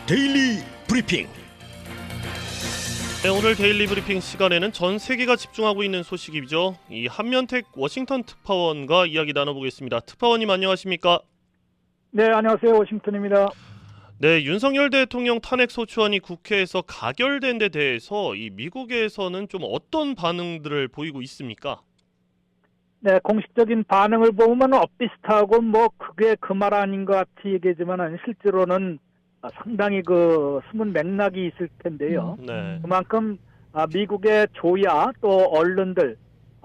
데일리 브리핑. 네, 오늘 데일리 브리핑 시간에는 전 세계가 집중하고 있는 소식이죠. 이 한면택 워싱턴 특파원과 이야기 나눠보겠습니다. 특파원님 안녕하십니까? 네, 안녕하세요. 워싱턴입니다. 네, 윤석열 대통령 탄핵 소추안이 국회에서 가결된 데 대해서 이 미국에서는 좀 어떤 반응들을 보이고 있습니까? 네, 공식적인 반응을 보면 엇비슷하고 그게 그 말 아닌 것 같이 얘기하지만 실제로는 상당히 숨은 맥락이 있을 텐데요. 네. 그만큼 미국의 조야 또 언론들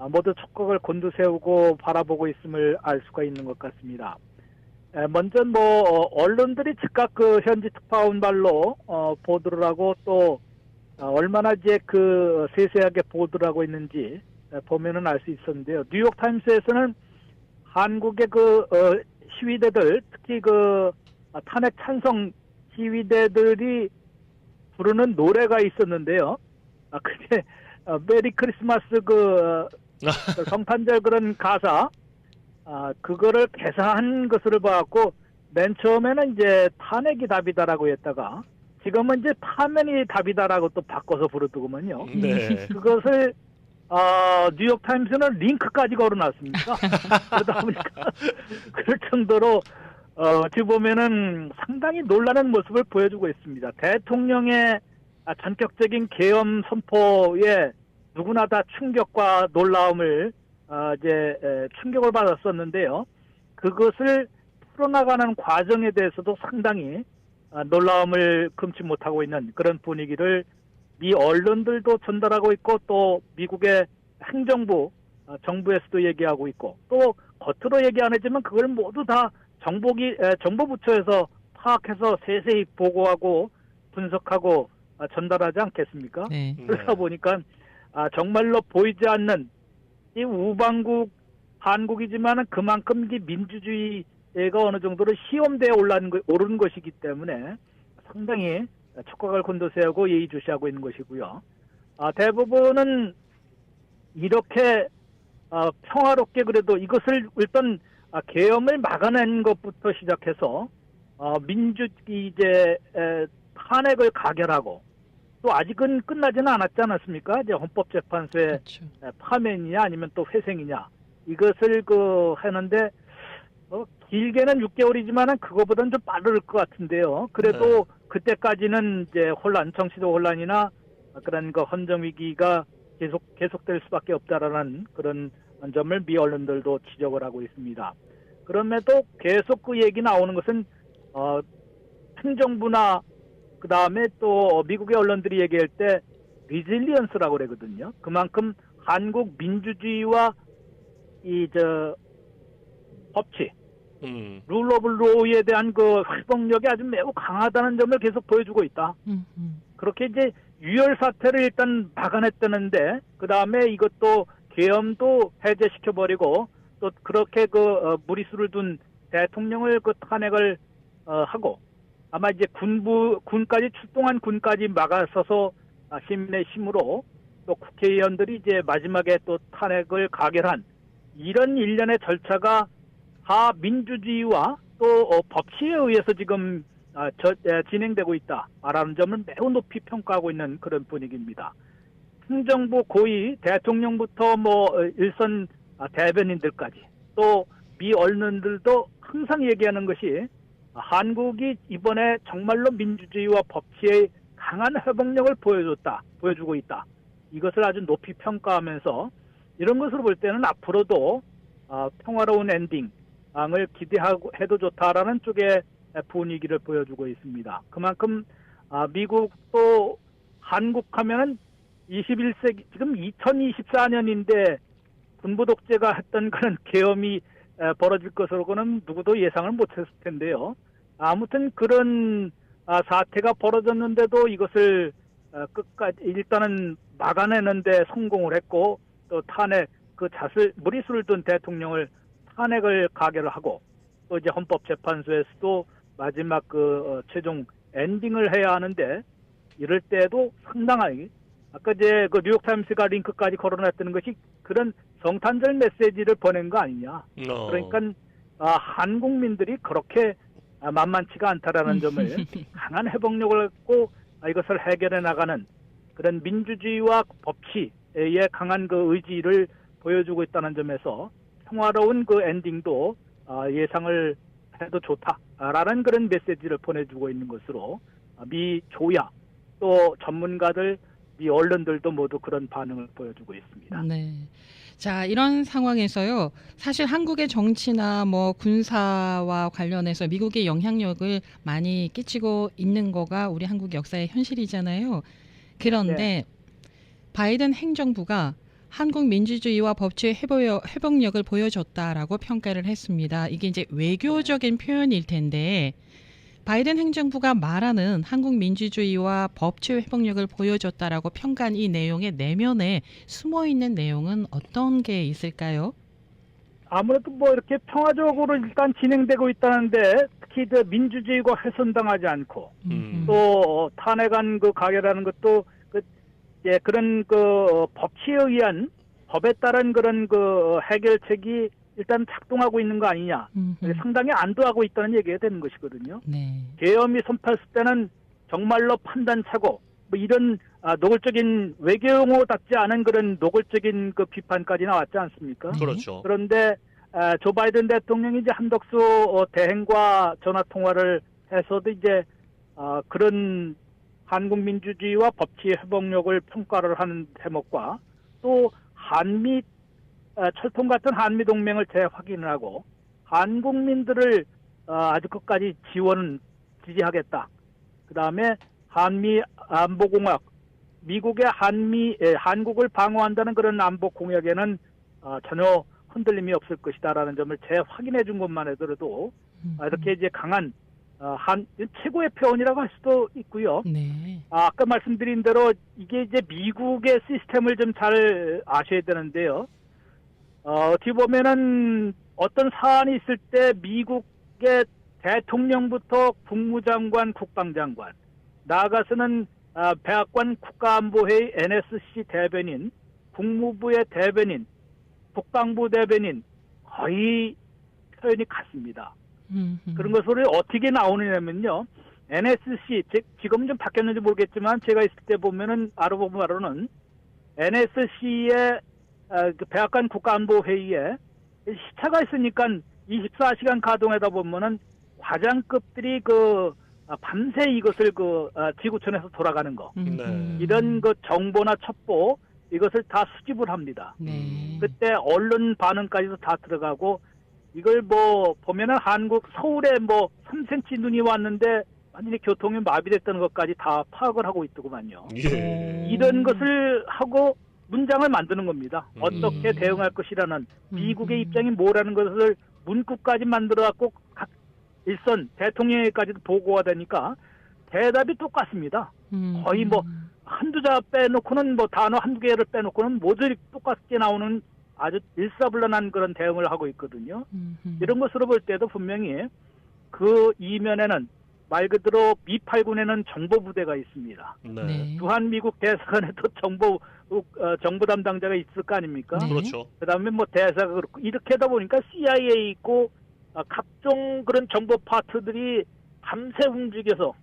모두 촉각을 곤두세우고 바라보고 있음을 알 수가 있는 것 같습니다. 먼저 언론들이 즉각 현지 특파원 발로 보도를 하고 또 얼마나 이제 세세하게 보도를 하고 있는지 보면은 알 수 있었는데요. 뉴욕 타임스에서는 한국의 시위대들, 특히 탄핵 찬성 시위대들이 부르는 노래가 있었는데요. 그게 메리 크리스마스 성탄절 그런 가사, 그거를 개사한 것을 봐갖고 맨 처음에는 이제 탄핵이 답이다라고 했다가 지금은 이제 파면이 답이다라고 또 바꿔서 부르더구먼요. 네. 그것을 뉴욕 타임스는 링크까지 걸어놨습니다. 그러다 보니까 그럴 정도로 어찌 보면은 상당히 놀라는 모습을 보여주고 있습니다. 대통령의 전격적인 계엄 선포에 누구나 다 충격과 놀라움을 충격을 받았었는데요. 그것을 풀어나가는 과정에 대해서도 상당히 놀라움을 금치 못하고 있는 그런 분위기를 미 언론들도 전달하고 있고 또 미국의 행정부, 정부에서도 얘기하고 있고 또 겉으로 얘기 안 했지만 그걸 모두 다 정보부처에서 파악해서 세세히 보고하고 분석하고 전달하지 않겠습니까? 네. 그러다 보니까 정말로 보이지 않는 이 우방국 한국이지만은 그만큼 이 민주주의가 어느 정도로 시험대에 오르는 것이기 때문에 상당히 촉각을 곤두세우고 예의주시하고 있는 것이고요. 대부분은 이렇게 평화롭게 그래도 이것을 일단 계엄을 막아낸 것부터 시작해서 탄핵을 가결하고 또 아직은 끝나지는 않았지 않았습니까? 이제 헌법재판소의 그렇죠. 파면이냐 아니면 또 회생이냐 이것을 하는데 길게는 6개월이지만은 그거보다는 좀 빠를 것 같은데요. 그래도 그때까지는 이제 정치적 혼란이나 그런 헌정 위기가 계속될 수밖에 없다라는 그런 점을 미 언론들도 지적을 하고 있습니다. 그럼에도 계속 그 얘기 나오는 것은 행정부나 그 다음에 또 미국의 언론들이 얘기할 때 리질리언스라고 그러거든요. 그만큼 한국 민주주의와 법치, 룰 오브 로우에 대한 회복력이 아주 매우 강하다는 점을 계속 보여주고 있다. 그렇게 이제 유혈 사태를 일단 막아냈다는데 그 다음에 이것도 계엄도 해제시켜버리고 또 그렇게 무리수를 둔 대통령을 탄핵을 하고 아마 이제 군까지 출동한 군까지 막아서서 시민의 힘으로 또 국회의원들이 이제 마지막에 또 탄핵을 가결한 이런 일련의 절차가 다 민주주의와 또 법치에 의해서 지금 진행되고 있다라는 점을 매우 높이 평가하고 있는 그런 분위기입니다. 행정부 고위 대통령부터 일선 대변인들까지 또 미 언론들도 항상 얘기하는 것이 한국이 이번에 정말로 민주주의와 법치의 강한 회복력을 보여주고 있다. 이것을 아주 높이 평가하면서 이런 것으로 볼 때는 앞으로도 평화로운 엔딩을 기대해도 좋다라는 쪽의 분위기를 보여주고 있습니다. 그만큼 미국도 한국 하면은 21세기 지금 2024년인데 군부 독재가 했던 그런 계엄이 벌어질 것으로는 누구도 예상을 못했을 텐데요. 아무튼 그런 사태가 벌어졌는데도 이것을 끝까지 일단은 막아내는데 성공을 했고 또 탄핵 무리수를 둔 대통령을 탄핵을 가결을 하고 또 이제 헌법재판소에서도 마지막 최종 엔딩을 해야 하는데 이럴 때도 상당하게 아까 이제 뉴욕타임스가 링크까지 걸어놨다는 것이 그런 성탄절 메시지를 보낸 거 아니냐. 그러니까 한국민들이 그렇게 만만치가 않다라는 점을 강한 회복력을 갖고 이것을 해결해 나가는 그런 민주주의와 법치의 강한 그 의지를 보여주고 있다는 점에서 평화로운 그 엔딩도 예상을 해도 좋다라는 그런 메시지를 보내주고 있는 것으로 미 조야 또 전문가들, 미 언론들도 모두 그런 반응을 보여주고 있습니다. 네. 자, 이런 상황에서요. 사실 한국의 정치나 뭐 군사와 관련해서 미국의 영향력을 많이 끼치고 있는 거가 우리 한국 역사의 현실이잖아요. 그런데 네. 바이든 행정부가 한국 민주주의와 법치의 회복력을 보여줬다라고 평가를 했습니다. 이게 이제 외교적인 표현일 텐데 바이든 행정부가 말하는 한국 민주주의와 법치의 회복력을 보여줬다라고 평가한 이 내용의 내면에 숨어 있는 내용은 어떤 게 있을까요? 아무래도 뭐 이렇게 평화적으로 일단 진행되고 있다는데 특히 그 민주주의가 훼손당하지 않고 또 탄핵안 그 가결하는 것도 그런 그 법치에 의한 법에 따른 그런 그 해결책이 일단 작동하고 있는 거 아니냐. 상당히 안도하고 있다는 얘기가 되는 것이거든요. 네. 계엄이 선포했을 때는 정말로 판단차고 뭐 이런 노골적인 외교용어답지 않은 그런 노골적인 그 비판까지 나왔지 않습니까? 그렇죠. 그런데 조 바이든 대통령이 이제 한덕수 대행과 전화 통화를 해서도 이제 그런 한국 민주주의와 법치의 회복력을 평가를 하는 대목과 또 한미 철통 같은 한미 동맹을 재확인을 하고 한국민들을 아주 끝까지 지지하겠다. 그 다음에 한미 안보공약, 미국의 한국을 방어한다는 그런 안보 공약에는 전혀 흔들림이 없을 것이다라는 점을 재확인해 준 것만 해도 이렇게 이제 강한 최고의 표현이라고 할 수도 있고요. 네. 아까 말씀드린 대로 이게 이제 미국의 시스템을 좀 잘 아셔야 되는데요. 어떻게 보면은 어떤 사안이 있을 때 미국의 대통령부터 국무장관, 국방장관, 나아가서는 백악관 국가안보회의 NSC 대변인, 국무부의 대변인, 국방부 대변인 거의 표현이 같습니다. 그런 것을 어떻게 나오느냐면요. NSC, 지금 좀 바뀌었는지 모르겠지만 제가 있을 때 보면은 알아보면 바로는 NSC의 그 백악관 국가안보회의에 시차가 있으니까 24시간 가동하다 보면은 과장급들이 밤새 이것을 지구촌에서 돌아가는 거. 네. 이런 정보나 첩보 이것을 다 수집을 합니다. 네. 그때 언론 반응까지도 다 들어가고 이걸 보면은 한국 서울에 3cm 눈이 왔는데 완전히 교통이 마비됐다는 것까지 다 파악을 하고 있더구만요. 예. 이런 것을 하고 문장을 만드는 겁니다. 어떻게 대응할 것이라는 미국의 입장이 뭐라는 것을 문구까지 만들어갖고 각 일선 대통령에까지도 보고가 되니까 대답이 똑같습니다. 거의 한두 자 빼놓고는 단어 한두 개를 빼놓고는 모두 똑같게 나오는 아주 일사불란한 그런 대응을 하고 있거든요. 이런 것으로 볼 때도 분명히 그 이면에는 말 그대로 미8군에는 정보부대가 있습니다. 네. 주한미국 대사관에도 정보 담당자가 있을 거 아닙니까? 네. 그렇죠. 그다음에 대사가 그렇고 이렇게 하다 보니까 CIA 있고 각종 그런 정보 파트들이 밤새 움직여서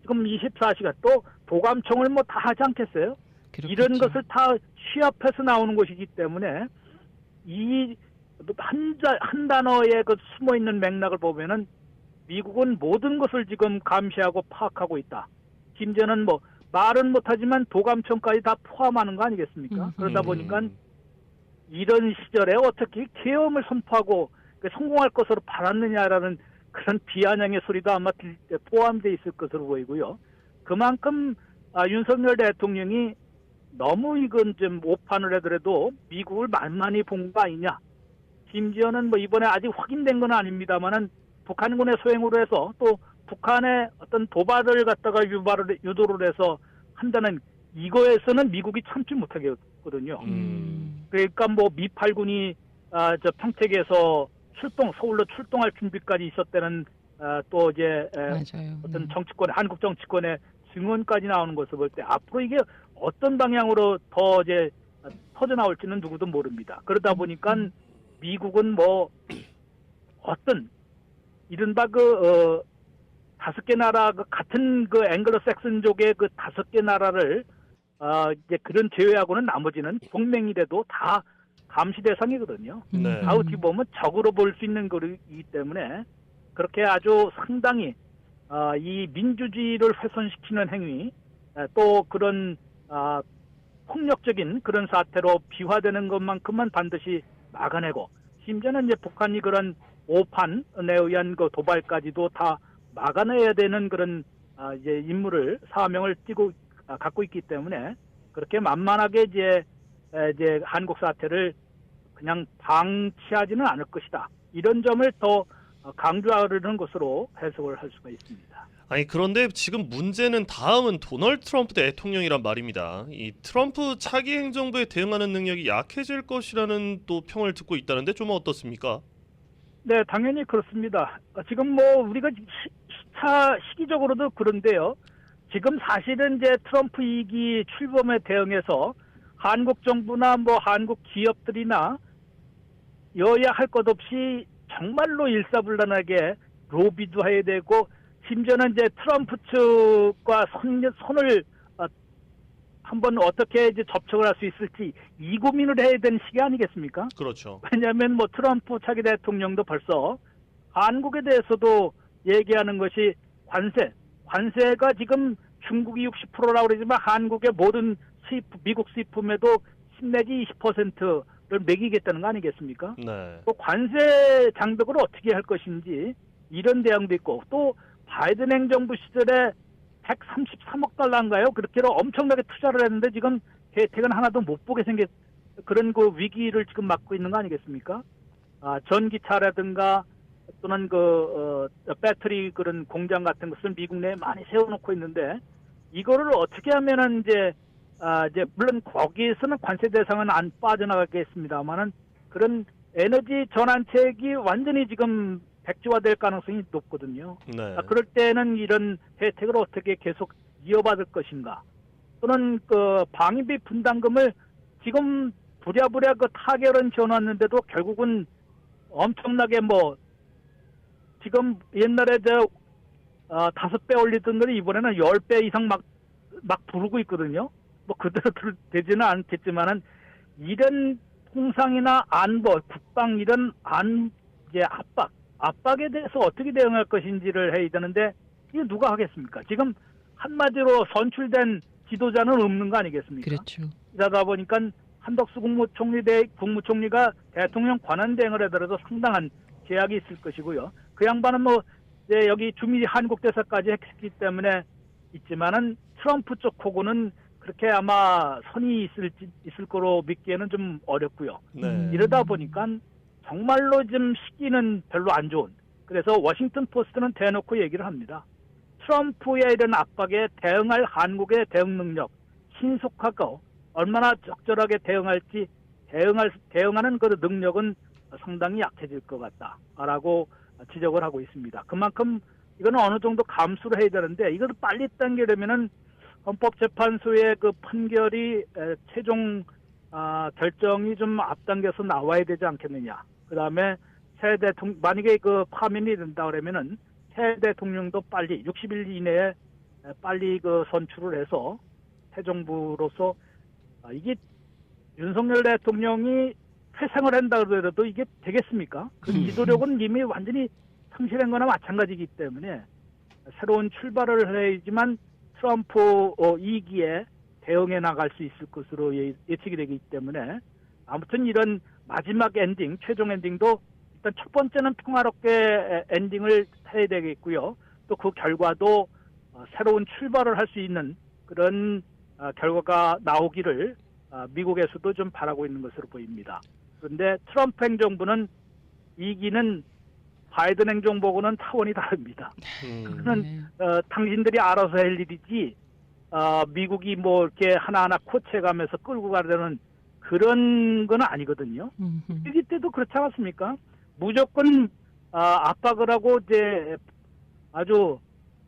지금 24시간 또 도감청을 다 하지 않겠어요? 그렇겠죠. 이런 것을 다 취합해서 나오는 것이기 때문에 이 한 단어에 숨어 있는 맥락을 보면은 미국은 모든 것을 지금 감시하고 파악하고 있다. 심지어는 말은 못하지만 도감청까지 다 포함하는 거 아니겠습니까? 그러다 보니까 이런 시절에 어떻게 계엄을 선포하고 성공할 것으로 바랐느냐라는 그런 비아냥의 소리도 아마 포함되어 있을 것으로 보이고요. 그만큼 윤석열 대통령이 너무 이건 좀 오판을 하더라도 미국을 만만히 본 거 아니냐. 심지어는 이번에 아직 확인된 건 아닙니다만은 북한군의 소행으로 해서 또 북한의 어떤 도발을 갖다가 유도를 해서 한다는 이거에서는 미국이 참지 못하겠거든요. 그러니까 미8군이 평택에서 서울로 출동할 준비까지 있었다는 또 이제 맞아요. 어떤 한국 정치권의 증언까지 나오는 것을 볼 때 앞으로 이게 어떤 방향으로 더 이제 터져 나올지는 누구도 모릅니다. 그러다 보니까 미국은 어떤 이른바 다섯 개 나라 같은 앵글로색슨족의 5개 나라를 이제 그런 제외하고는 나머지는 동맹이라도 다 감시 대상이거든요. 네. 다 어떻게 보면 적으로 볼 수 있는 거이기 때문에 그렇게 아주 상당히 이 민주주의를 훼손시키는 행위, 또 그런 폭력적인 그런 사태로 비화되는 것만큼만 반드시 막아내고, 심지어는 이제 북한이 그런 오판에 의한 도발까지도 다 막아내야 되는 그런 이제 임무를 사명을 갖고 있기 때문에 그렇게 만만하게 이제 한국 사태를 그냥 방치하지는 않을 것이다. 이런 점을 더 강조하려는 것으로 해석을 할 수가 있습니다. 아니 그런데 지금 문제는 다음은 도널드 트럼프 대통령이란 말입니다. 이 트럼프 차기 행정부에 대응하는 능력이 약해질 것이라는 또 평을 듣고 있다는데 좀 어떻습니까? 네, 당연히 그렇습니다. 지금 우리가 시기적으로도 그런데요. 지금 사실은 이제 트럼프 2기 출범에 대응해서 한국 정부나 한국 기업들이나 여야 할 것 없이 정말로 일사불란하게 로비도 해야 되고, 심지어는 이제 트럼프 측과 손을 한번 어떻게 이제 접촉을 할 수 있을지 이 고민을 해야 되는 시기 아니겠습니까? 그렇죠. 왜냐하면 트럼프 차기 대통령도 벌써 한국에 대해서도 얘기하는 것이 관세가 지금 중국이 60%라고 그러지만 한국의 모든 미국 수입품에도 10 내지 20%를 매기겠다는 거 아니겠습니까? 네. 또 관세 장벽을 어떻게 할 것인지 이런 대응도 있고, 또 바이든 행정부 시절에 133억 달러인가요? 그렇게로 엄청나게 투자를 했는데 지금 혜택은 하나도 못 보게 생긴 그런 위기를 지금 맞고 있는 거 아니겠습니까? 전기차라든가 또는 배터리 그런 공장 같은 것을 미국 내에 많이 세워놓고 있는데, 이거를 어떻게 하면은 이제 물론 거기에서는 관세 대상은 안 빠져나가겠습니다만은 그런 에너지 전환책이 완전히 지금 백지화될 가능성이 높거든요. 네. 그럴 때는 이런 혜택을 어떻게 계속 이어받을 것인가, 또는 방위비 분담금을 지금 부랴부랴 타결은 지어놨는데도 결국은 엄청나게 지금 옛날에 5배 올리던 걸 이번에는 10배 이상 막 부르고 있거든요. 그대로 되지는 않겠지만은 이런 통상이나 안보, 국방 이런 이제 압박에 대해서 어떻게 대응할 것인지를 해야 되는데, 이거 누가 하겠습니까? 지금 한마디로 선출된 지도자는 없는 거 아니겠습니까? 그렇죠. 이러다 보니까 한덕수 국무총리가 대통령 권한 대행을 하더라도 상당한 제약이 있을 것이고요. 그 양반은 이제 여기 주미 한국 대사까지 했기 때문에 있지만은 트럼프 쪽하고는 그렇게 아마 선이 있을 거로 믿기에는 좀 어렵고요. 네. 이러다 보니까 정말로 좀 시기는 별로 안 좋은. 그래서 워싱턴 포스트는 대놓고 얘기를 합니다. 트럼프의 이런 압박에 대응할 한국의 대응 능력, 신속하고 얼마나 적절하게 대응할지 대응하는 그 능력은 상당히 약해질 것 같다라고 지적을 하고 있습니다. 그만큼 이거는 어느 정도 감수를 해야 되는데, 이걸 빨리 당기려면은 헌법재판소의 판결이 최종 결정이 좀 앞당겨서 나와야 되지 않겠느냐. 그 다음에 새 대통령, 만약에 파면이 된다 그러면은 새 대통령도 빨리 60일 이내에 빨리 선출을 해서 새 정부로서 이게 윤석열 대통령이 회상을 한다 그러더라도 이게 되겠습니까? 그 지도력은 이미 완전히 상실한 거나 마찬가지이기 때문에 새로운 출발을 해야지만 트럼프 2기에 대응해 나갈 수 있을 것으로 예측이 되기 때문에, 아무튼 이런 마지막 엔딩, 최종 엔딩도 일단 첫 번째는 평화롭게 엔딩을 해야 되겠고요. 또 그 결과도 새로운 출발을 할 수 있는 그런 결과가 나오기를 미국에서도 좀 바라고 있는 것으로 보입니다. 그런데 트럼프 행정부는 2기는 바이든 행정부하고는 차원이 다릅니다. 그거는 당신들이 알아서 할 일이지 미국이 이렇게 하나하나 코치해가면서 끌고 가려는 그런 건 아니거든요. 위기 때도 그렇지 않았습니까? 무조건 압박을 하고 이제 아주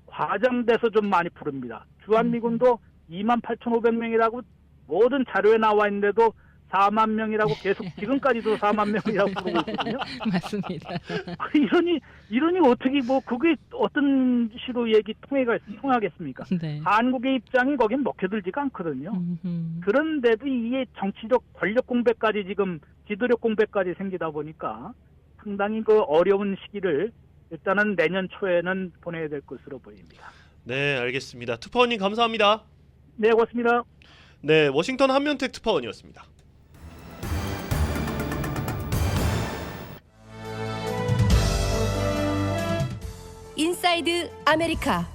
과장돼서 좀 많이 부릅니다. 주한미군도 28,500명이라고 모든 자료에 나와 있는데도 4만 명이라고 계속 지금까지도 4만 명이라고 부르고 있거든요. 맞습니다. 이러니 어떻게 뭐 그게 어떤 식으로 통하겠습니까? 네. 한국의 입장이 거긴 먹혀들지가 않거든요. 그런데도 이게 정치적 권력 공백까지 지금 지도력 공백까지 생기다 보니까 상당히 그 어려운 시기를 일단은 내년 초에는 보내야 될 것으로 보입니다. 네, 알겠습니다. 특파원님 감사합니다. 네, 고맙습니다. 네, 워싱턴 한면택 특파원이었습니다. 인사이드 아메리카.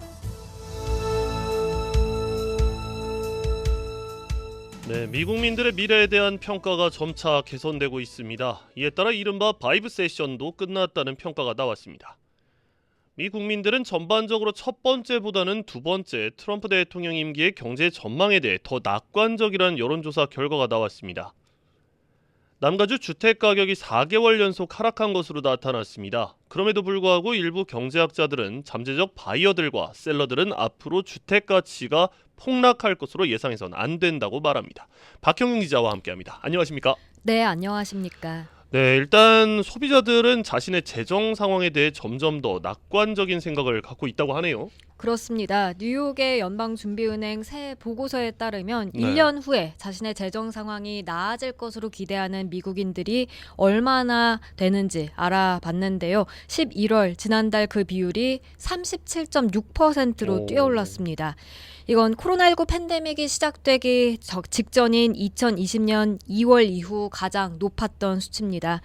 네, 미국민들의 미래에 대한 평가가 점차 개선되고 있습니다. 이에 따라 이른바 바이브 세션도 끝났다는 평가가 나왔습니다. 미 국민들은 전반적으로 첫 번째보다는 두 번째 트럼프 대통령 임기의 경제 전망에 대해 더 낙관적이라는 여론조사 결과가 나왔습니다. 남가주 주택 가격이 4개월 연속 하락한 것으로 나타났습니다. 그럼에도 불구하고 일부 경제학자들은 잠재적 바이어들과 셀러들은 앞으로 주택 가치가 폭락할 것으로 예상해서는 안 된다고 말합니다. 박형윤 기자와 함께합니다. 안녕하십니까? 네, 안녕하십니까? 네, 일단 소비자들은 자신의 재정 상황에 대해 점점 더 낙관적인 생각을 갖고 있다고 하네요. 그렇습니다. 뉴욕의 연방준비은행 새 보고서에 따르면 네. 1년 후에 자신의 재정 상황이 나아질 것으로 기대하는 미국인들이 얼마나 되는지 알아봤는데요. 11월 지난달 그 비율이 37.6%로 뛰어올랐습니다. 이건 코로나19 팬데믹이 시작되기 직전인 2020년 2월 이후 가장 높았던 수치입니다.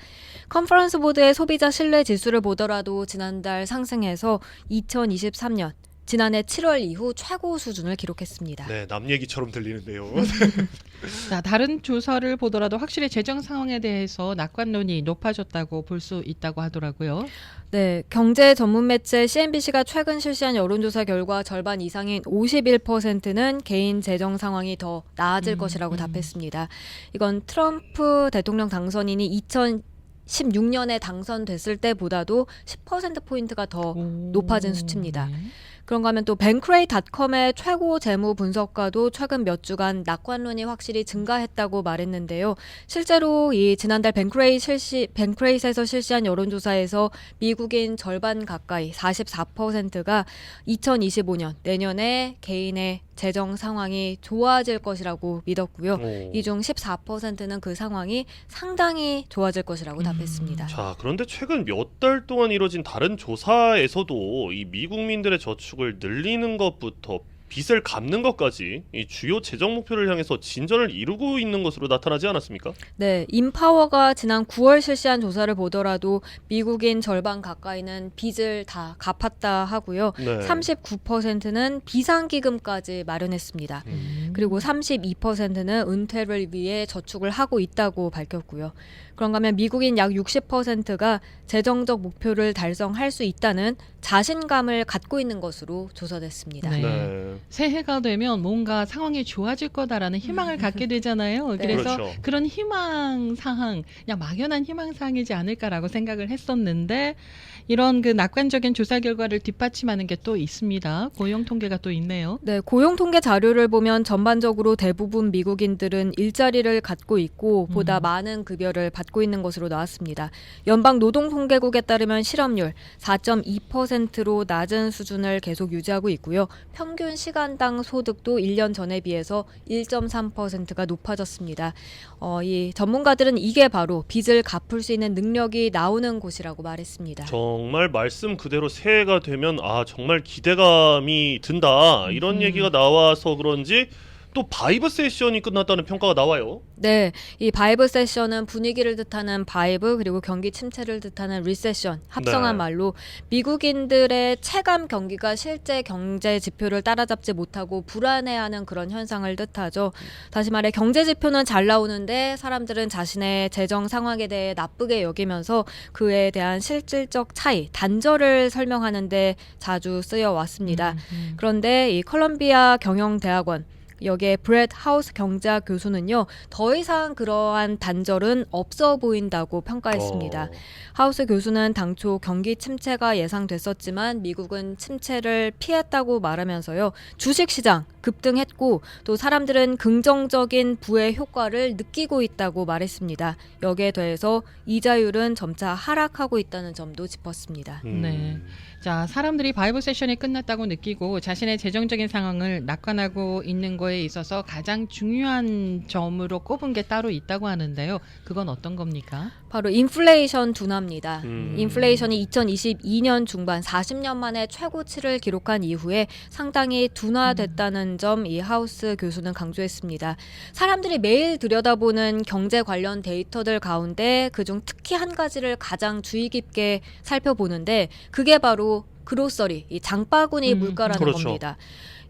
컨퍼런스 보드의 소비자 신뢰 지수를 보더라도 지난달 상승해서 2023년 지난해 7월 이후 최고 수준을 기록했습니다. 네, 남 얘기처럼 들리는데요. 자, 다른 조사를 보더라도 확실히 재정 상황에 대해서 낙관론이 높아졌다고 볼 수 있다고 하더라고요. 네, 경제 전문 매체 CNBC가 최근 실시한 여론조사 결과 절반 이상인 51%는 개인 재정 상황이 더 나아질 것이라고 답했습니다. 이건 트럼프 대통령 당선인이 2016년에 당선됐을 때보다도 10%포인트가 더 높아진 수치입니다. 네. 그런가 하면 또 뱅크레이닷컴의 최고 재무 분석가도 최근 몇 주간 낙관론이 확실히 증가했다고 말했는데요. 실제로 이 지난달 뱅크레이트에서 실시한 여론조사에서 미국인 절반 가까이 44%가 2025년 내년에 개인의 재정 상황이 좋아질 것이라고 믿었고요. 이 중 14%는 그 상황이 상당히 좋아질 것이라고 답했습니다. 자, 그런데 최근 몇 달 동안 이뤄진 다른 조사에서도 이 미국민들의 저축을 늘리는 것부터 빚을 갚는 것까지 이 주요 재정 목표를 향해서 진전을 이루고 있는 것으로 나타나지 않았습니까? 네, 인파워가 지난 9월 실시한 조사를 보더라도 미국인 절반 가까이는 빚을 다 갚았다 하고요. 네. 39%는 비상기금까지 마련했습니다. 그리고 32%는 은퇴를 위해 저축을 하고 있다고 밝혔고요. 그런가 하면 미국인 약 60%가 재정적 목표를 달성할 수 있다는 자신감을 갖고 있는 것으로 조사됐습니다. 네. 네. 새해가 되면 뭔가 상황이 좋아질 거다라는 희망을 갖게 되잖아요. 네. 그래서 그렇죠. 그런 희망사항, 그냥 막연한 희망사항이지 않을까라고 생각을 했었는데 이런 그 낙관적인 조사 결과를 뒷받침하는 게 또 있습니다. 고용 통계가 또 있네요. 네, 고용 통계 자료를 보면 전반적으로 대부분 미국인들은 일자리를 갖고 있고 보다 많은 급여를 받고 있는 것으로 나왔습니다. 연방 노동통계국에 따르면 실업률 4.2%로 낮은 수준을 계속 유지하고 있고요. 평균 시간당 소득도 1년 전에 비해서 1.3%가 높아졌습니다. 이 전문가들은 이게 바로 빚을 갚을 수 있는 능력이 나오는 곳이라고 말했습니다. 정말 말씀 그대로 새해가 되면 정말 기대감이 든다 이런 얘기가 나와서 그런지 또 바이브 세션이 끝났다는 평가가 나와요. 네, 이 바이브 세션은 분위기를 뜻하는 바이브 그리고 경기 침체를 뜻하는 리세션 합성한 네. 말로 미국인들의 체감 경기가 실제 경제 지표를 따라잡지 못하고 불안해하는 그런 현상을 뜻하죠. 다시 말해 경제 지표는 잘 나오는데 사람들은 자신의 재정 상황에 대해 나쁘게 여기면서 그에 대한 실질적 차이, 단절을 설명하는 데 자주 쓰여 왔습니다. 그런데 이 컬럼비아 경영대학원 여기에 브렛 하우스 경제학 교수는요, 더 이상 그러한 단절은 없어 보인다고 평가했습니다. 하우스 교수는 당초 경기 침체가 예상됐었지만 미국은 침체를 피했다고 말하면서요, 주식시장 급등했고 또 사람들은 긍정적인 부의 효과를 느끼고 있다고 말했습니다. 여기에 더해서 이자율은 점차 하락하고 있다는 점도 짚었습니다. 네. 자, 사람들이 바이브 세션이 끝났다고 느끼고 자신의 재정적인 상황을 낙관하고 있는 거에 있어서 가장 중요한 점으로 꼽은 게 따로 있다고 하는데요. 그건 어떤 겁니까? 바로 인플레이션 둔화입니다. 인플레이션이 2022년 중반 40년 만에 최고치를 기록한 이후에 상당히 둔화됐다는 점 이 하우스 교수는 강조했습니다. 사람들이 매일 들여다보는 경제 관련 데이터들 가운데 그중 특히 한 가지를 가장 주의 깊게 살펴보는데 그게 바로 그로서리, 이 장바구니 물가라는 그렇죠. 겁니다.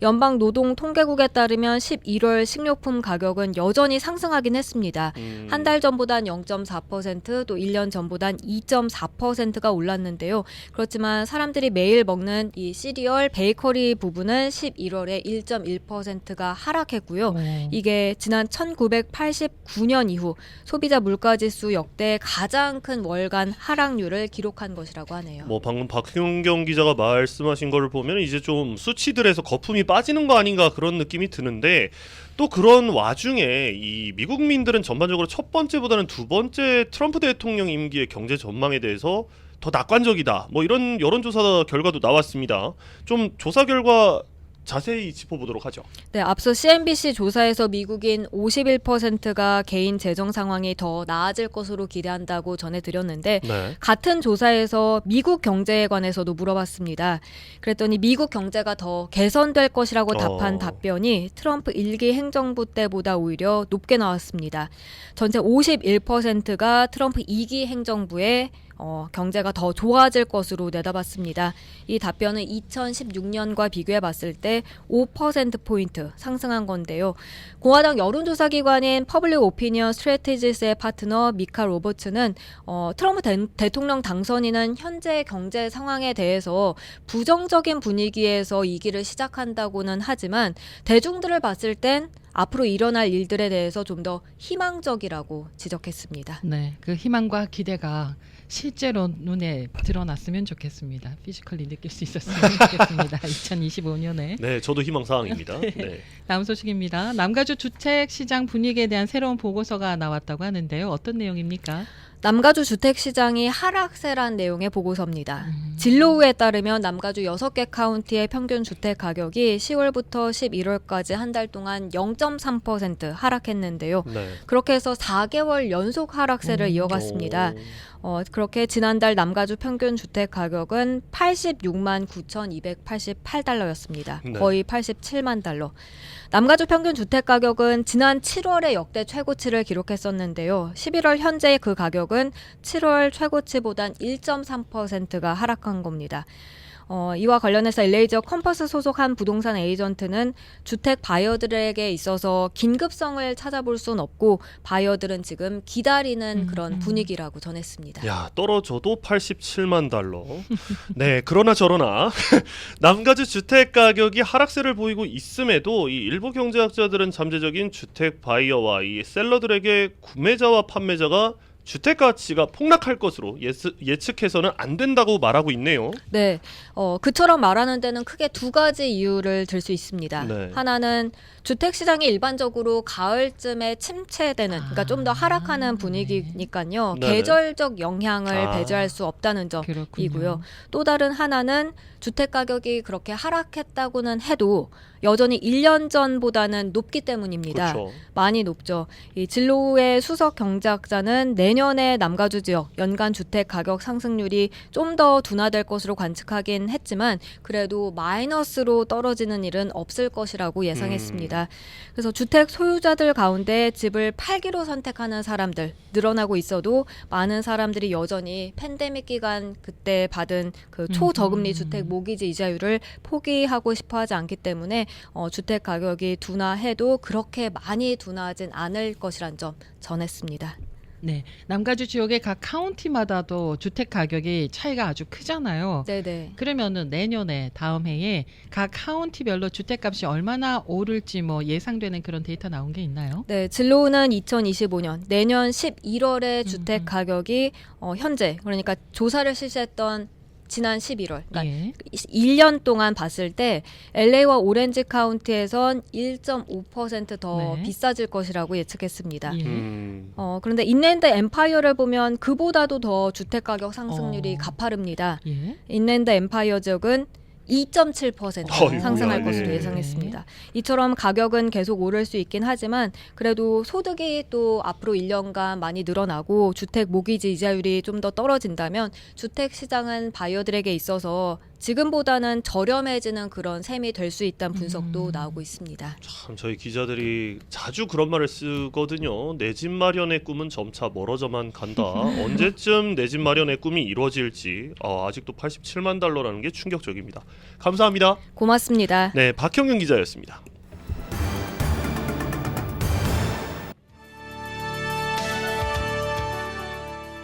연방노동통계국에 따르면 11월 식료품 가격은 여전히 상승하긴 했습니다. 한 달 전보단 0.4%, 또 1년 전보단 2.4%가 올랐는데요. 그렇지만 사람들이 매일 먹는 이 시리얼, 베이커리 부분은 11월에 1.1%가 하락했고요. 이게 지난 1989년 이후 소비자 물가지수 역대 가장 큰 월간 하락률을 기록한 것이라고 하네요. 뭐 방금 박윤경 기자가 말씀하신 거를 보면 이제 좀 수치들에서 거품이 빠지는 거 아닌가 그런 느낌이 드는데 또 그런 와중에 이 미국민들은 전반적으로 첫 번째보다는 두 번째 트럼프 대통령 임기의 경제 전망에 대해서 더 낙관적이다. 뭐 이런 여론조사 결과도 나왔습니다. 좀 조사 결과 자세히 짚어보도록 하죠. 네, 앞서 CNBC 조사에서 미국인 51%가 개인 재정 상황이 더 나아질 것으로 기대한다고 전해드렸는데 네. 같은 조사에서 미국 경제에 관해서도 물어봤습니다. 그랬더니 미국 경제가 더 개선될 것이라고 답한 답변이 트럼프 1기 행정부 때보다 오히려 높게 나왔습니다. 전체 51%가 트럼프 2기 행정부에 경제가 더 좋아질 것으로 내다봤습니다. 이 답변은 2016년과 비교해 봤을 때 5%포인트 상승한 건데요. 공화당 여론조사기관인 퍼블릭 오피니언 스트래티지스의 파트너 미카 로버츠는 트럼프 대통령 당선인은 현재 경제 상황에 대해서 부정적인 분위기에서 이 길을 시작한다고는 하지만 대중들을 봤을 땐 앞으로 일어날 일들에 대해서 좀 더 희망적이라고 지적했습니다. 네, 그 희망과 기대가 실제로 눈에 드러났으면 좋겠습니다. 피지컬리 느낄 수 있었으면 좋겠습니다. 2025년에. 네, 저도 희망사항입니다. 네. 다음 소식입니다. 남가주 주택 시장 분위기에 대한 새로운 보고서가 나왔다고 하는데요. 어떤 내용입니까? 남가주 주택시장이 하락세란 내용의 보고서입니다. 진로우에 따르면 남가주 6개 카운티의 평균 주택 가격이 10월부터 11월까지 한 달 동안 0.3% 하락했는데요. 네. 그렇게 해서 4개월 연속 하락세를 이어갔습니다. 그렇게 지난달 남가주 평균 주택 가격은 86만 9,288달러였습니다. 네. 거의 87만 달러. 남가주 평균 주택 가격은 지난 7월에 역대 최고치를 기록했었는데요. 11월 현재 그 가격은 7월 최고치보단 1.3%가 하락한 겁니다. 이와 관련해서 LA지역 컴퍼스 소속한 부동산 에이전트는 주택 바이어들에게 있어서 긴급성을 찾아볼 수는 없고 바이어들은 지금 기다리는 그런 분위기라고 전했습니다. 야, 떨어져도 87만 달러. 네, 그러나 저러나 남가주 주택 가격이 하락세를 보이고 있음에도 이 일부 경제학자들은 잠재적인 주택 바이어와 이 셀러들에게 구매자와 판매자가 주택 가치가 폭락할 것으로 예측해서는 안 된다고 말하고 있네요. 네, 그처럼 말하는 데는 크게 두 가지 이유를 들 수 있습니다. 네. 하나는 주택 시장이 일반적으로 가을쯤에 침체되는, 그러니까 좀 더 하락하는 분위기니까요. 네네. 계절적 영향을 배제할 수 없다는 점이고요. 그렇군요. 또 다른 하나는 주택 가격이 그렇게 하락했다고는 해도 여전히 1년 전보다는 높기 때문입니다. 그렇죠. 많이 높죠. 이 진로우의 수석 경제학자는 내년에 남가주 지역 연간 주택 가격 상승률이 좀 더 둔화될 것으로 관측하긴 했지만 그래도 마이너스로 떨어지는 일은 없을 것이라고 예상했습니다. 그래서 주택 소유자들 가운데 집을 팔기로 선택하는 사람들 늘어나고 있어도 많은 사람들이 여전히 팬데믹 기간 그때 받은 그 초저금리 주택 모기지 이자율을 포기하고 싶어하지 않기 때문에 주택 가격이 둔화해도 그렇게 많이 둔화하진 않을 것이란 점 전했습니다. 네, 남가주 지역의 각 카운티마다도 주택 가격이 차이가 아주 크잖아요. 네네. 그러면은 내년에 다음 해에 각 카운티별로 주택값이 얼마나 오를지 뭐 예상되는 그런 데이터 나온 게 있나요? 네, 진로는 2025년 내년 11월에 주택 가격이 현재 그러니까 조사를 실시했던 지난 11월, 그러니까 예. 1년 동안 봤을 때 LA와 오렌지 카운티에선 1.5%더 네. 비싸질 것이라고 예측했습니다. 예. 그런데 인랜드 엠파이어를 보면 그보다도 더 주택 가격 상승률이 가파릅니다. 예. 인랜드 엠파이어 지역은 2.7% 어이구야, 상승할 예. 것으로 예상했습니다. 이처럼 가격은 계속 오를 수 있긴 하지만 그래도 소득이 또 앞으로 1년간 많이 늘어나고 주택 모기지 이자율이 좀 더 떨어진다면 주택 시장은 바이어들에게 있어서 지금보다는 저렴해지는 그런 셈이 될 수 있다는 분석도 나오고 있습니다. 참 저희 기자들이 자주 그런 말을 쓰거든요. 내 집 마련의 꿈은 점차 멀어져만 간다. 언제쯤 내 집 마련의 꿈이 이루어질지 아직도 87만 달러라는 게 충격적입니다. 감사합니다. 고맙습니다. 네, 박형균 기자였습니다.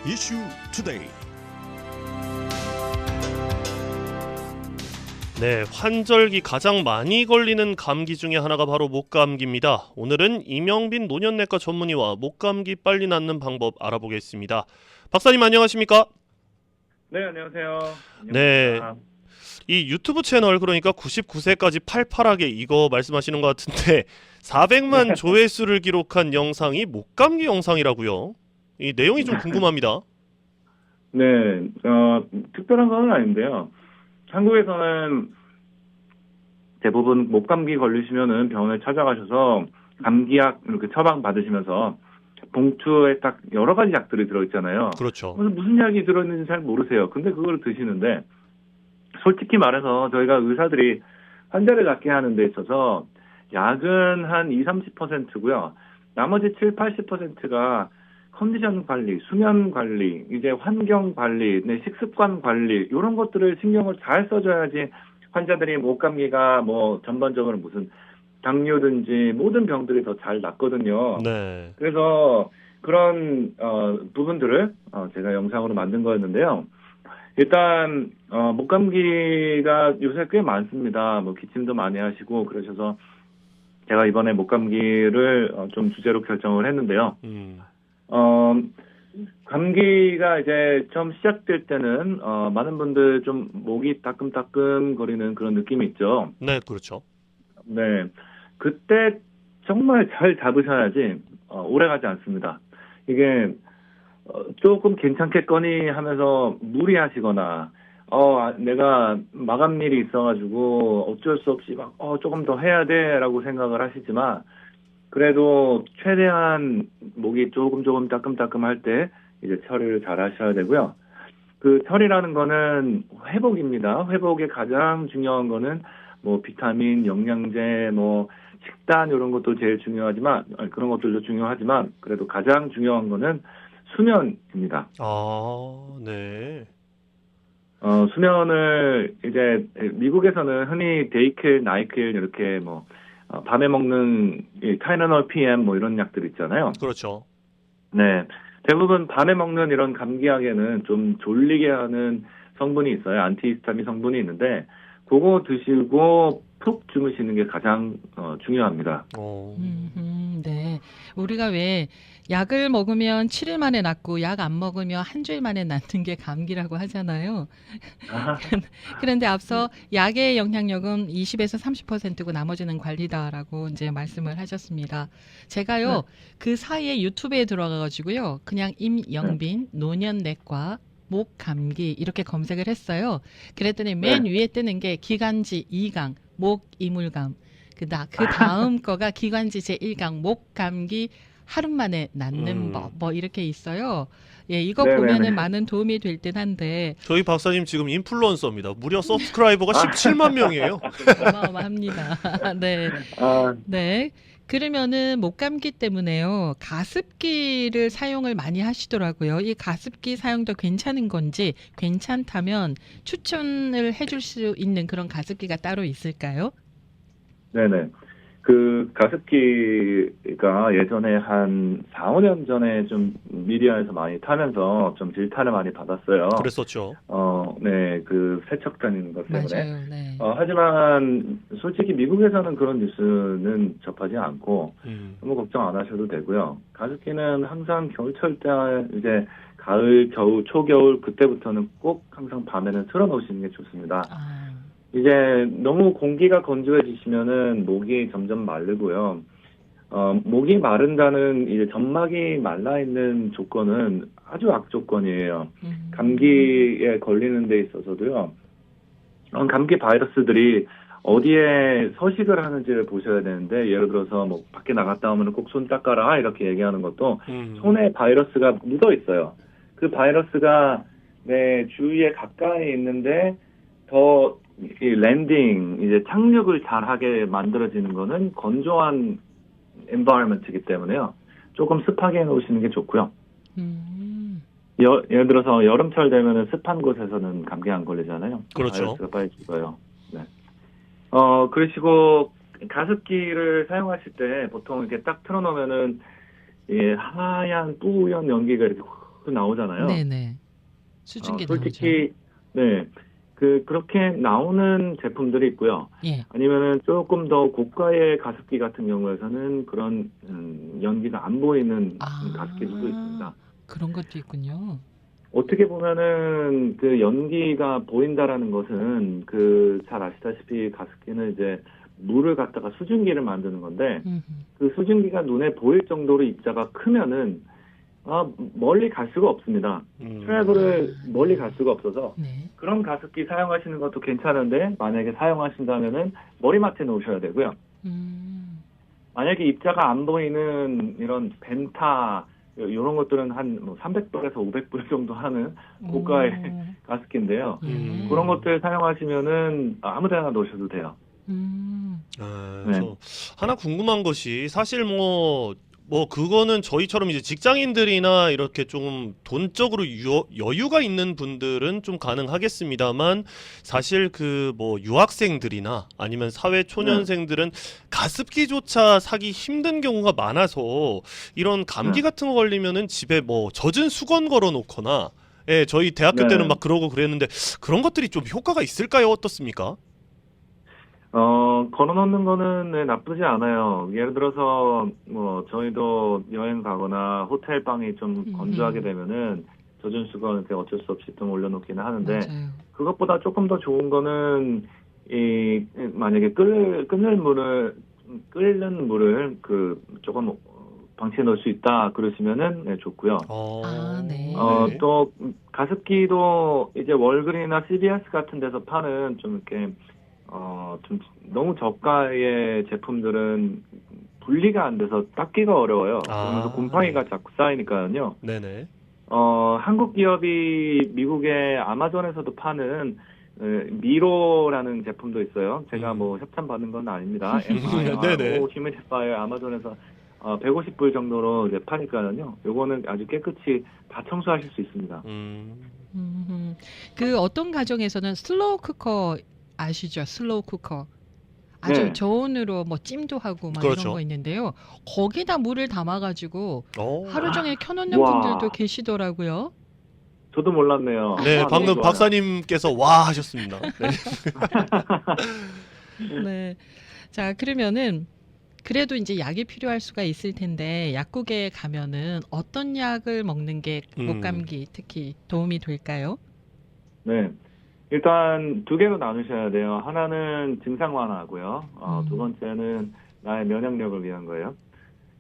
이슈 투데이. 네, 환절기 가장 많이 걸리는 감기 중에 하나가 바로 목감기입니다. 오늘은 이명빈 노년내과 전문의와 목감기 빨리 낫는 방법 알아보겠습니다. 박사님 안녕하십니까? 네, 안녕하세요. 네. 이 유튜브 채널 그러니까 99세까지 팔팔하게 이거 말씀하시는 것 같은데 400만 조회수를 기록한 영상이 목감기 영상이라고요. 이 내용이 좀 궁금합니다. 네, 특별한 건 아닌데요. 한국에서는 대부분 목감기 걸리시면은 병원에 찾아가셔서 감기약 이렇게 처방 받으시면서 봉투에 딱 여러 가지 약들이 들어있잖아요. 그렇죠. 그래서 무슨 약이 들어있는지 잘 모르세요. 근데 그걸 드시는데 솔직히 말해서 저희가 의사들이 환자를 낫게 하는 데 있어서 약은 한 20-30%고요. 나머지 7-80%가 컨디션 관리, 수면 관리, 이제 환경 관리, 식습관 관리 이런 것들을 신경을 잘 써줘야지 환자들이 목감기가 뭐 전반적으로 무슨 당뇨든지 모든 병들이 더 잘 낫거든요. 네. 그래서 그런 부분들을 제가 영상으로 만든 거였는데요. 일단 목감기가 요새 꽤 많습니다. 뭐 기침도 많이 하시고 그러셔서 제가 이번에 목감기를 좀 주제로 결정을 했는데요. 감기가 이제 처음 시작될 때는 많은 분들 좀 목이 따끔따끔 거리는 그런 느낌이 있죠. 네, 그렇죠. 네, 그때 정말 잘 잡으셔야지 오래 가지 않습니다. 이게 조금 괜찮겠거니 하면서 무리하시거나 내가 마감일이 있어가지고 어쩔 수 없이 막 조금 더 해야 돼라고 생각을 하시지만 그래도 최대한 목이 조금 따끔따끔할 때 이제 처리를 잘 하셔야 되고요. 그 처리라는 거는 회복입니다. 회복에 가장 중요한 거는 뭐 비타민, 영양제, 뭐 식단 이런 것도 제일 중요하지만 그런 것들도 중요하지만 그래도 가장 중요한 거는 수면입니다. 네. 수면을 이제 미국에서는 흔히 데이킬, 나이킬 이렇게 뭐 밤에 먹는 타이레놀 PM 뭐 이런 약들 있잖아요. 그렇죠. 네. 대부분 밤에 먹는 이런 감기약에는 좀 졸리게 하는 성분이 있어요. 안티히스타민 성분이 있는데 그거 드시고 푹 주무시는 게 가장 중요합니다. 네. 우리가 왜 약을 먹으면 7일 만에 낫고 약 안 먹으면 한 주일 만에 낫는 게 감기라고 하잖아요. 그런데 앞서 약의 영향력은 20에서 30%고 나머지는 관리다라고 이제 말씀을 하셨습니다. 제가요, 그 사이에 유튜브에 들어가가지고요, 그냥 임영빈 노년내과 목 감기 이렇게 검색을 했어요. 그랬더니 맨 위에 뜨는 게 기관지 2강 목 이물감. 그 다음 거가 기관지 제1강 목 감기 하루 만에 낫는 법 뭐 이렇게 있어요. 예, 이거 보면은 많은 도움이 될 듯 한데 저희 박사님 지금 인플루언서입니다. 무려 서브스크라이버가 17만 명이에요. 어마어마합니다. 네. 네. 그러면은 목감기 때문에요. 가습기를 사용을 많이 하시더라고요. 이 가습기 사용도 괜찮은 건지 괜찮다면 추천을 해줄 수 있는 그런 가습기가 따로 있을까요? 네네. 그 가습기가 예전에 한 4, 5년 전에 좀 미디어에서 많이 타면서 좀 질타를 많이 받았어요. 그랬었죠. 네, 그 세척 다니는 것 때문에. 맞아요. 네. 하지만 솔직히 미국에서는 그런 뉴스는 접하지 않고 너무 걱정 안 하셔도 되고요. 가습기는 항상 겨울철 때 이제 가을, 겨울, 초겨울 그때부터는 꼭 항상 밤에는 틀어놓으시는 게 좋습니다. 아, 이제 너무 공기가 건조해지시면은 목이 점점 마르고요. 목이 마른다는 이제 점막이 말라 있는 조건은 아주 악조건이에요. 감기에 걸리는 데 있어서도요. 감기 바이러스들이 어디에 서식을 하는지를 보셔야 되는데, 예를 들어서 뭐 밖에 나갔다 오면 꼭 손 닦아라 이렇게 얘기하는 것도 손에 바이러스가 묻어 있어요. 그 바이러스가 내 주위에 가까이 있는데 더 이 랜딩, 이제 착륙을 잘하게 만들어지는 거는 건조한 environment이기 때문에요. 조금 습하게 해놓으시는 게 좋고요. 예를 들어서 여름철 되면은 습한 곳에서는 감기 안 걸리잖아요. 그렇죠. 바이러스가 빨리 죽어요. 네. 그러시고 가습기를 사용하실 때 보통 이렇게 딱 틀어놓으면은 예, 하얀 뿌연 연기가 이렇게 훅 나오잖아요. 네네. 수증기 솔직히 네. 그렇게 나오는 제품들이 있고요. 예. 아니면은 조금 더 고가의 가습기 같은 경우에서는 그런 연기가 안 보이는 가습기도 있습니다. 그런 것도 있군요. 어떻게 보면은 그 연기가 보인다라는 것은 잘 아시다시피 가습기는 이제 물을 갖다가 수증기를 만드는 건데 그 수증기가 눈에 보일 정도로 입자가 크면은 멀리 갈 수가 없습니다. 트래블을 멀리 갈 수가 없어서 네. 그런 가습기 사용하시는 것도 괜찮은데 만약에 사용하신다면은 머리맡에 놓으셔야 되고요. 만약에 입자가 안 보이는 이런 벤타 이런 것들은 한 300불에서 500불 정도 하는 고가의 가습기인데요. 그런 것들 사용하시면은 아무데나 놓으셔도 돼요. 네. 저 하나 궁금한 것이 사실 뭐 그거는 저희처럼 이제 직장인들이나 이렇게 좀 돈적으로 여유가 있는 분들은 좀 가능하겠습니다만 사실 그 뭐 유학생들이나 아니면 사회 초년생들은 가습기조차 사기 힘든 경우가 많아서 이런 감기 같은 거 걸리면은 집에 뭐 젖은 수건 걸어 놓거나 예, 저희 대학교 때는 막 그러고 그랬는데 그런 것들이 좀 효과가 있을까요? 어떻습니까? 걸어놓는 거는 네, 나쁘지 않아요. 예를 들어서, 저희도 여행 가거나 호텔 방이 좀 건조하게 되면은 젖은 수건 어쩔 수 없이 좀 올려놓기는 하는데, 맞아요. 그것보다 조금 더 좋은 거는, 만약에 끓는 물을 조금 방치해 놓을 수 있다, 그러시면은, 네, 좋고요. 네. 또, 가습기도 이제 월그리나 CVS 같은 데서 파는 좀 이렇게, 좀 너무 저가의 제품들은 분리가 안 돼서 닦기가 어려워요. 그러면서 곰팡이가 자꾸 쌓이니까요. 네네. 한국 기업이 미국의 아마존에서도 파는 미로라는 제품도 있어요. 제가 뭐 협찬 받는 건 아닙니다. 네네. 휴미디파이어 아마존에서 150불 정도로 이제 파니까요. 요거는 아주 깨끗이 다 청소하실 수 있습니다. 그 어떤 가정에서는 슬로우 쿠커 아시죠? 슬로우 쿠커. 아주 네. 저온으로 뭐 찜도 하고 막 그렇죠. 이런 거 있는데요. 거기다 물을 담아가지고 하루 종일 켜놓는 와. 분들도 계시더라고요. 저도 몰랐네요. 네, 와, 방금 너무 좋아요. 박사님께서 와 하셨습니다. 네. 네. 자, 그러면은 그래도 이제 약이 필요할 수가 있을 텐데 약국에 가면은 어떤 약을 먹는 게 목감기 특히 도움이 될까요? 네. 일단 두 개로 나누셔야 돼요. 하나는 증상 완화고요. 두 번째는 나의 면역력을 위한 거예요.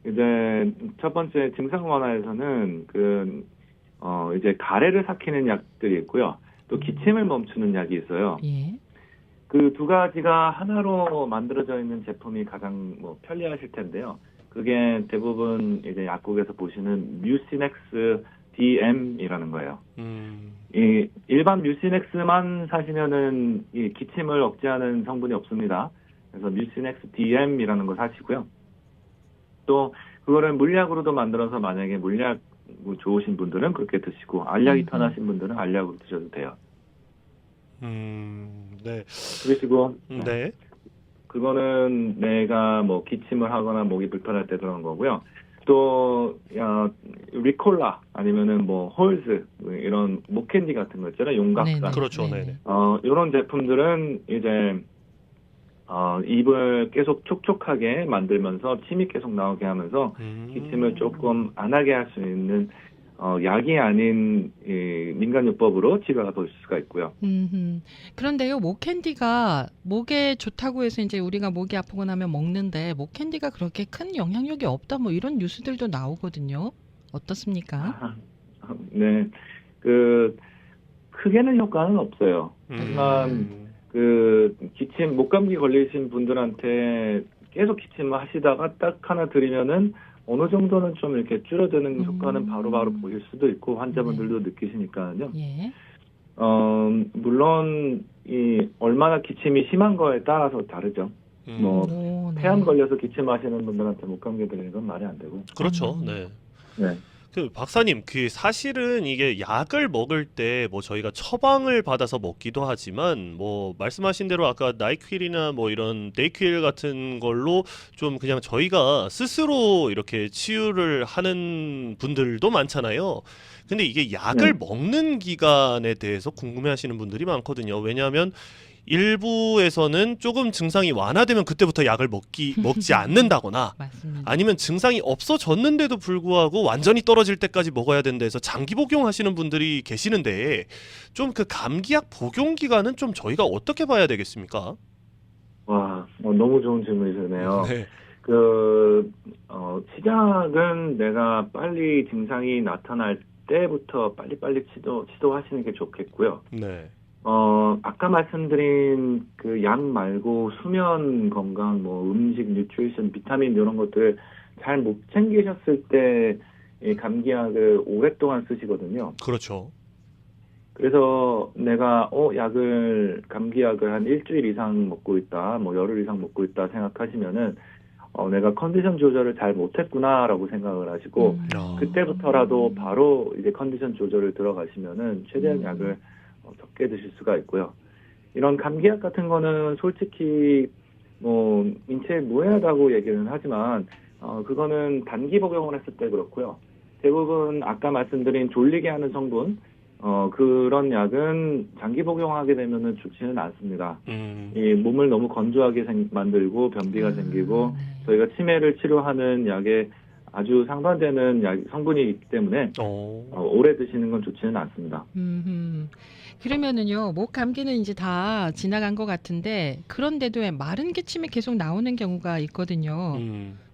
이제 첫 번째 증상 완화에서는 이제 가래를 삭히는 약들이 있고요. 또 기침을 멈추는 약이 있어요. 예. 그 두 가지가 하나로 만들어져 있는 제품이 가장 편리하실 텐데요. 그게 대부분 이제 약국에서 보시는 뮤시넥스 DM이라는 거예요. 이 일반 뮤시넥스만 사시면은 이 기침을 억제하는 성분이 없습니다. 그래서 뮤시넥스 DM이라는 거 사시고요. 또 그거를 물약으로도 만들어서 만약에 물약 좋으신 분들은 그렇게 드시고 알약이 편하신 분들은 알약으로 드셔도 돼요. 네. 그러시고 네. 그거는 내가 뭐 기침을 하거나 목이 불편할 때 그런 거고요. 또 리콜라 아니면은 뭐 홀즈 이런 목캔디 같은 거 있잖아요. 용각산. 네네. 그렇죠. 네네. 네네. 이런 제품들은 이제 입을 계속 촉촉하게 만들면서 침이 계속 나오게 하면서 기침을 조금 안 하게 할 수 있는 약이 아닌 민간요법으로 치료가 볼 수가 있고요. 그런데요, 목캔디가 목에 좋다고 해서 이제 우리가 목이 아프고 나면 먹는데 목캔디가 그렇게 큰 영향력이 없다 뭐 이런 뉴스들도 나오거든요. 어떻습니까? 네, 크게는 효과는 없어요. 하지만 기침, 목감기 걸리신 분들한테 계속 기침을 하시다가 딱 하나 드리면은 어느 정도는 좀 이렇게 줄어드는 효과는 바로바로 보실 수도 있고 환자분들도 느끼시니까요. 예. 물론 얼마나 기침이 심한 거에 따라서 다르죠. 뭐 오, 네. 폐암 걸려서 기침하시는 분들한테 목감기 드리는 건 말이 안 되고. 그렇죠. 네. 네. 박사님, 사실은 이게 약을 먹을 때 뭐 저희가 처방을 받아서 먹기도 하지만 뭐 말씀하신 대로 아까 나이퀼이나 뭐 이런 데이퀼 같은 걸로 좀 그냥 저희가 스스로 이렇게 치유를 하는 분들도 많잖아요. 근데 이게 약을 먹는 기간에 대해서 궁금해하시는 분들이 많거든요. 왜냐하면 일부에서는 조금 증상이 완화되면 그때부터 약을 먹지 않는다거나 맞습니다. 아니면 증상이 없어졌는데도 불구하고 완전히 떨어질 때까지 먹어야 된다 해서 장기 복용하시는 분들이 계시는데 좀 그 감기약 복용 기간은 좀 저희가 어떻게 봐야 되겠습니까? 와, 너무 좋은 질문이시네요. 네. 시작은 내가 빨리 증상이 나타날 때부터 빨리빨리 시도하시는 게 좋겠고요. 네. 아까 말씀드린 그 약 말고 수면 건강, 뭐 음식, 뉴트리션, 비타민 이런 것들 잘 못 챙기셨을 때 이 감기약을 오랫동안 쓰시거든요. 그렇죠. 그래서 내가 감기약을 한 일주일 이상 먹고 있다, 뭐 열흘 이상 먹고 있다 생각하시면은 내가 컨디션 조절을 잘 못했구나라고 생각을 하시고 그때부터라도 바로 이제 컨디션 조절을 들어가시면은 최대한 약을 적게 드실 수가 있고요. 이런 감기약 같은 거는 솔직히 뭐 인체에 무해하다고 얘기는 하지만 그거는 단기 복용을 했을 때 그렇고요. 대부분 아까 말씀드린 졸리게 하는 성분 그런 약은 장기 복용하게 되면은 좋지는 않습니다. 이 몸을 너무 건조하게 만들고 변비가 생기고 저희가 치매를 치료하는 약에 아주 상반되는 성분이 있기 때문에 오래 드시는 건 좋지는 않습니다. 그러면은요, 목 감기는 이제 다 지나간 것 같은데 그런데도 왜 마른 기침이 계속 나오는 경우가 있거든요.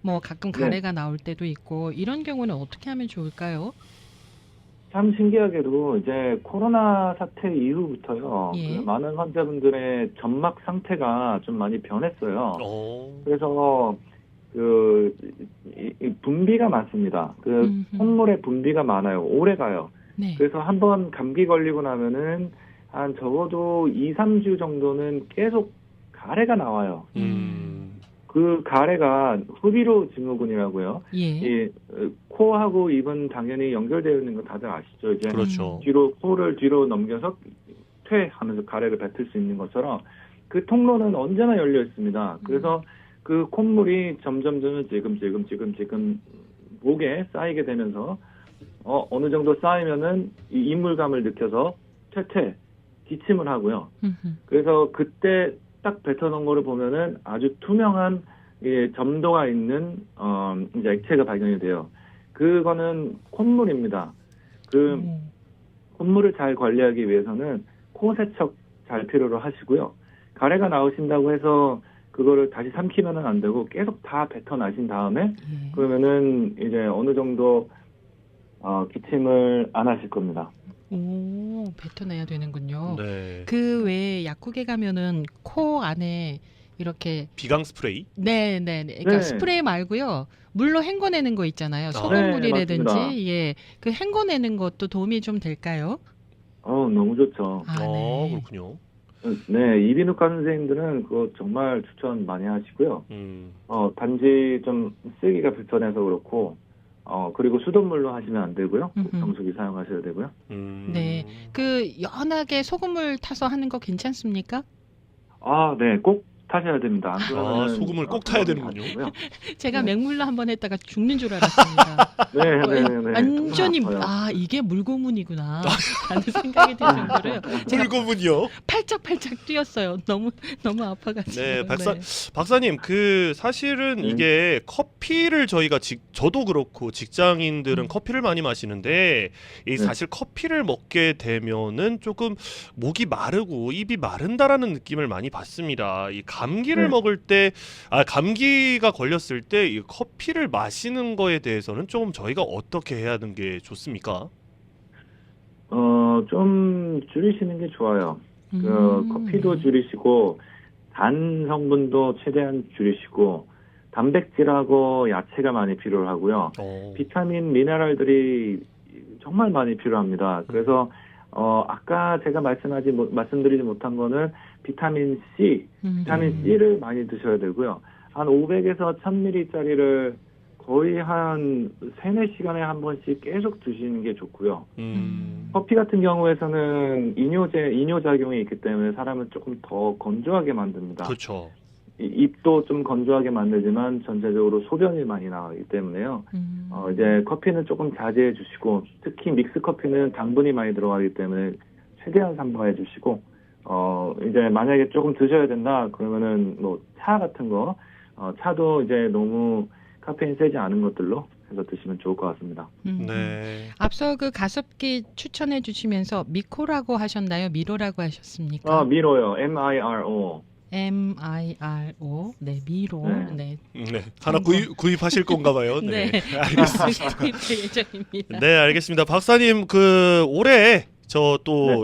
뭐 가끔 가래가 나올 때도 있고 이런 경우는 어떻게 하면 좋을까요? 참 신기하게도 이제 코로나 사태 이후부터요. 예. 많은 환자분들의 점막 상태가 좀 많이 변했어요. 그래서 이 분비가 많습니다. 콧물에 분비가 많아요. 오래 가요. 네. 그래서 한번 감기 걸리고 나면은 한 적어도 2, 3주 정도는 계속 가래가 나와요. 그 가래가 후비로 증후군이라고요. 예. 코하고 입은 당연히 연결되어 있는 거 다들 아시죠? 이제 그렇죠. 코를 뒤로 넘겨서 퇴하면서 가래를 뱉을 수 있는 것처럼 그 통로는 언제나 열려 있습니다. 그래서 그 콧물이 점점 지금 목에 쌓이게 되면서 어느 정도 쌓이면은 이 이물감을 느껴서 기침을 하고요. 그래서 그때 딱 뱉어놓은 거를 보면은 아주 투명한 점도가 있는 이제 액체가 발견이 돼요. 그거는 콧물입니다. 콧물을 잘 관리하기 위해서는 코 세척 잘 필요로 하시고요. 가래가 나오신다고 해서 그거를 다시 삼키면은 안 되고 계속 다 뱉어나신 다음에 그러면은 이제 어느 정도 기침을 안 하실 겁니다. 뱉어내야 되는군요. 네. 그 외에 약국에 가면은 코 안에 이렇게 비강 스프레이? 네. 그러니까 스프레이 말고요. 물로 헹궈내는 거 있잖아요. 소금물이라든지 네, 그 헹궈내는 것도 도움이 좀 될까요? 너무 좋죠. 네. 그렇군요. 네, 이비인후과 선생님들은 그거 정말 추천 많이 하시고요. 단지 좀 쓰기가 불편해서 그렇고, 그리고 수돗물로 하시면 안 되고요. 정수기 사용하셔야 되고요. 네. 그 연하게 소금물 타서 하는 거 괜찮습니까? 네, 꼭 타셔야 됩니다. 안 그러면 소금을 꼭 타야 되는군요. 제가 네. 맹물로 한번 했다가 죽는 줄 알았습니다. 네. 완전히 정말 아파요. 이게 물고문이구나 라는 생각이 들 정도로요. 제가 물고문이요? 팔짝팔짝 뛰었어요. 너무 아파가지고. 네, 박사님, 사실은 네. 이게 커피를 저도 그렇고 직장인들은 커피를 많이 마시는데 사실 커피를 먹게 되면은 조금 목이 마르고 입이 마른다라는 느낌을 많이 받습니다. 이 감기를 네. 먹을 때, 감기가 걸렸을 때 이 커피를 마시는 거에 대해서는 조금 저희가 어떻게 해야 하는 게 좋습니까? 좀 줄이시는 게 좋아요. 커피도 줄이시고 단 성분도 최대한 줄이시고 단백질하고 야채가 많이 필요하고요. 비타민, 미네랄들이 정말 많이 필요합니다. 그래서 아까 제가 말씀드리지 못한 거는 비타민 C를 많이 드셔야 되고요. 한 500에서 1000ml짜리를 거의 한 3-4시간에 한 번씩 계속 드시는 게 좋고요. 커피 같은 경우에서는 이뇨작용이 있기 때문에 사람을 조금 더 건조하게 만듭니다. 그렇죠. 입도 좀 건조하게 만들지만 전체적으로 소변이 많이 나가기 때문에요. 이제 커피는 조금 자제해 주시고 특히 믹스 커피는 당분이 많이 들어가기 때문에 최대한 삼가해 주시고 이제 만약에 조금 드셔야 된다 그러면은 뭐 차 같은 거 차도 이제 너무 카페인 세지 않은 것들로 해서 드시면 좋을 것 같습니다. 네. 앞서 그 가습기 추천해 주시면서 미코라고 하셨나요? 미로라고 하셨습니까? 미로요. MIRO. MIRO. 네, 미로. 네. 하나 구입하실 건가 봐요. 네. 알겠습니다. 구입할 예정입니다. 네, 알겠습니다. 박사님, 올해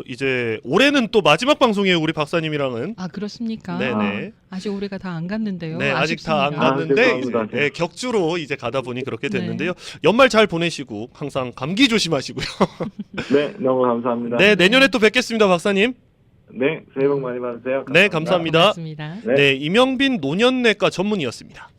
이제 올해는 또 마지막 방송이에요, 우리 박사님이랑은. 그렇습니까? 네네. 아직 올해가 다 안 갔는데요. 네, 아직 다 안 아쉽습니다. 갔는데 죄송합니다. 이제 격주로 이제 가다 보니 그렇게 됐는데요. 연말 잘 보내시고 항상 감기 조심하시고요. 네, 너무 감사합니다. 네, 내년에 또 뵙겠습니다, 박사님. 네, 새해 복 많이 받으세요. 네, 감사합니다. 고맙습니다. 네, 이명빈 노년내과 전문의였습니다.